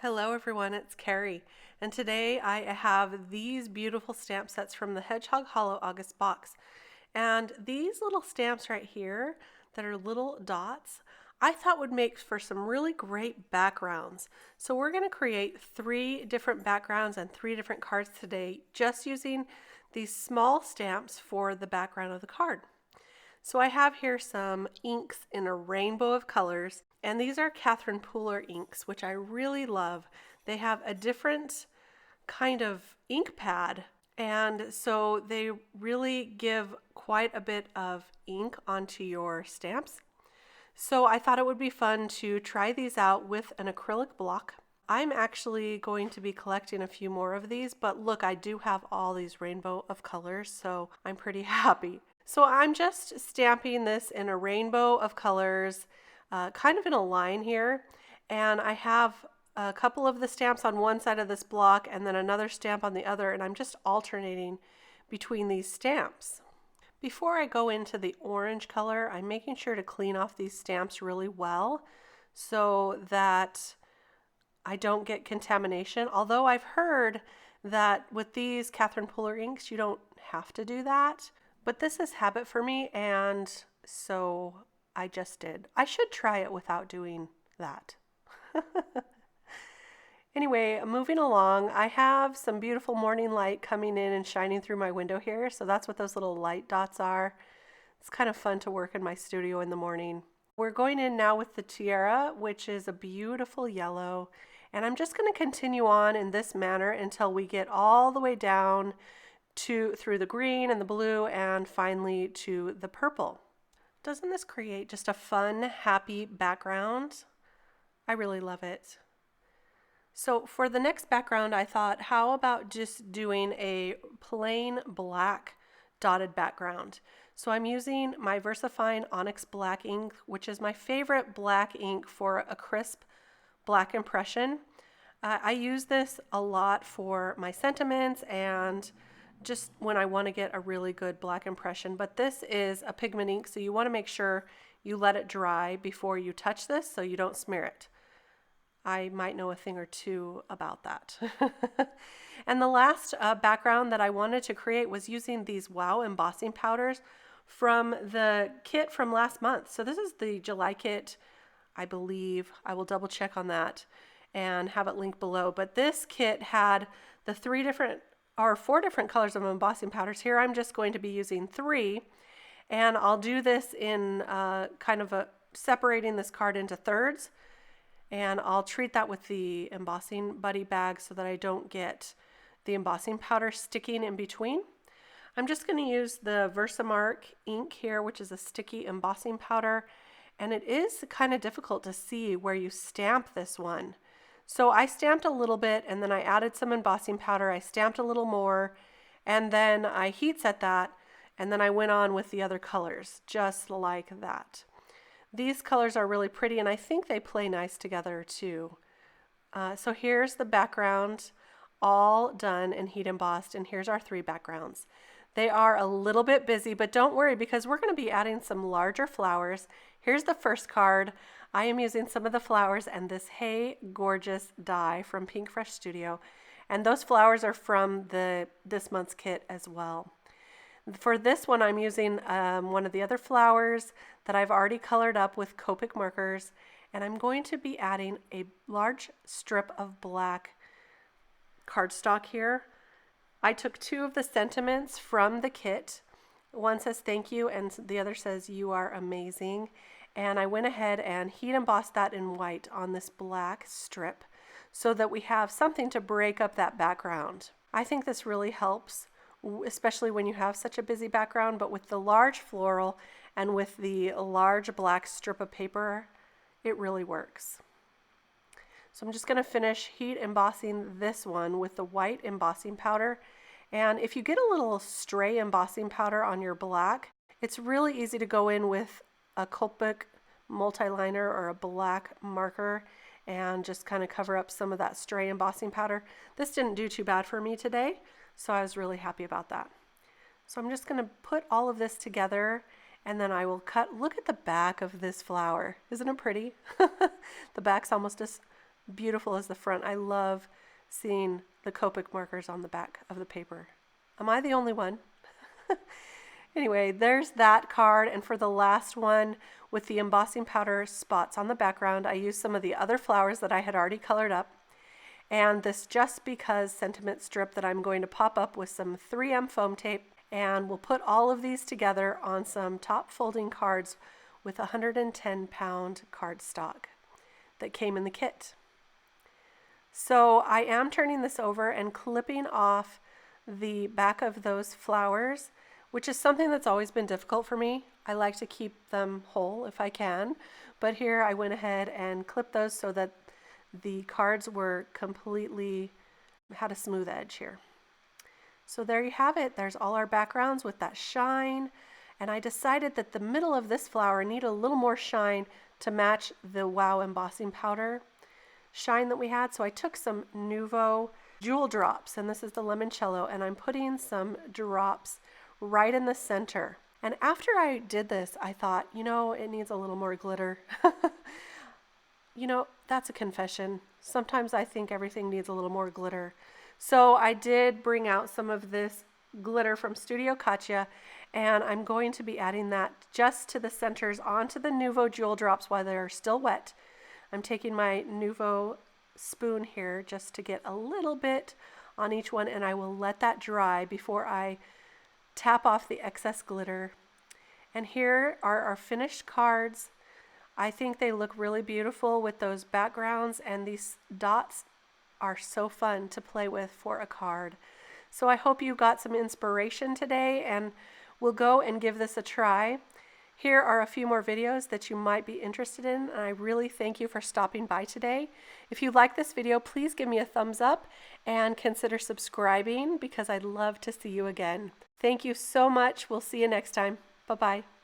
Hello everyone, it's Carrie, and today I have these beautiful stamp sets from the Hedgehog Hollow August box. And these little stamps right here that are little dots, I thought would make for some really great backgrounds. So we're going to create 3 different backgrounds and 3 different cards today just using these small stamps for the background of the card. So I have here some inks in a rainbow of colors, and these are Catherine Pooler inks, which I really love. They have a different kind of ink pad, and so they really give quite a bit of ink onto your stamps. So I thought it would be fun to try these out with an acrylic block. I'm actually going to be collecting a few more of these, but look, I do have all these rainbow of colors, so I'm pretty happy. So I'm just stamping this in a rainbow of colors, kind of in a line here. And I have a couple of the stamps on one side of this block and then another stamp on the other, and I'm just alternating between these stamps. Before I go into the orange color, I'm making sure to clean off these stamps really well so that I don't get contamination. Although I've heard that with these Catherine Pooler inks, you don't have to do that. But this is habit for me, and so I just did. I should try it without doing that. Anyway, moving along, I have some beautiful morning light coming in and shining through my window here. So that's what those little light dots are. It's kind of fun to work in my studio in the morning. We're going in now with the Tiara, which is a beautiful yellow. And I'm just going to continue on in this manner until we get all the way down through the green and the blue and finally to the purple. Doesn't this create just a fun, happy background? I really love it. So for the next background, I thought, how about just doing a plain black dotted background? So I'm using my VersaFine Onyx Black ink, which is my favorite black ink for a crisp black impression. I use this a lot for my sentiments and just when I want to get a really good black impression. But this is a pigment ink, so you want to make sure you let it dry before you touch this so you don't smear it. I might know a thing or two about that. And the last background that I wanted to create was using these Wow embossing powders from the kit from last month. So this is the July kit, I believe. I will double check on that and have it linked below. But this kit had the 4 different colors of embossing powders. Here I'm just going to be using 3, and I'll do this in kind of separating this card into thirds, and I'll treat that with the embossing buddy bag so that I don't get the embossing powder sticking in between. I'm just going to use the Versamark ink here, which is a sticky embossing powder, and it is kind of difficult to see where you stamp this one. So I stamped a little bit and then I added some embossing powder. I stamped a little more and then I heat set that, and then I went on with the other colors just like that. These colors are really pretty and I think they play nice together too. So here's the background all done and heat embossed, and here's our 3 backgrounds. They are a little bit busy, but don't worry because we're going to be adding some larger flowers. Here's the first card. I am using some of the flowers and this Hey Gorgeous die from Pink Fresh Studio. And those flowers are from this month's kit as well. For this one, I'm using one of the other flowers that I've already colored up with Copic markers. And I'm going to be adding a large strip of black cardstock here. I took 2 of the sentiments from the kit. One says thank you and the other says you are amazing. And I went ahead and heat embossed that in white on this black strip so that we have something to break up that background. I think this really helps, especially when you have such a busy background, but with the large floral and with the large black strip of paper, it really works. So I'm just going to finish heat embossing this one with the white embossing powder. And if you get a little stray embossing powder on your black, it's really easy to go in with a Copic multi-liner or a black marker and just kind of cover up some of that stray embossing powder. This didn't do too bad for me today, so I was really happy about that. So I'm just going to put all of this together and then I will cut. Look at the back of this flower. Isn't it pretty? The back's almost as beautiful is the front. I love seeing the Copic markers on the back of the paper. Am I the only one? Anyway, there's that card, and for the last one with the embossing powder spots on the background, I used some of the other flowers that I had already colored up, and this Just Because sentiment strip that I'm going to pop up with some 3M foam tape, and we'll put all of these together on some top folding cards with 110-pound cardstock that came in the kit. So I am turning this over and clipping off the back of those flowers, which is something that's always been difficult for me. I like to keep them whole if I can, but here I went ahead and clipped those so that the cards were completely, had a smooth edge here. So there you have it. There's all our backgrounds with that shine, and I decided that the middle of this flower needed a little more shine to match the Wow embossing powder shine that we had. So I took some Nuvo jewel drops, and this is the limoncello, and I'm putting some drops right in the center. And after I did this, I thought, you know, it needs a little more glitter. You know, that's a confession. Sometimes I think everything needs a little more glitter. So I did bring out some of this glitter from Studio Katya, and I'm going to be adding that just to the centers onto the Nuvo jewel drops while they're still wet. I'm taking my Nuvo spoon here just to get a little bit on each one, and I will let that dry before I tap off the excess glitter. And here are our finished cards. I think they look really beautiful with those backgrounds, and these dots are so fun to play with for a card. So I hope you got some inspiration today, and we'll go and give this a try. Here are a few more videos that you might be interested in, and I really thank you for stopping by today. If you like this video, please give me a thumbs up and consider subscribing, because I'd love to see you again. Thank you so much. We'll see you next time. Bye-bye.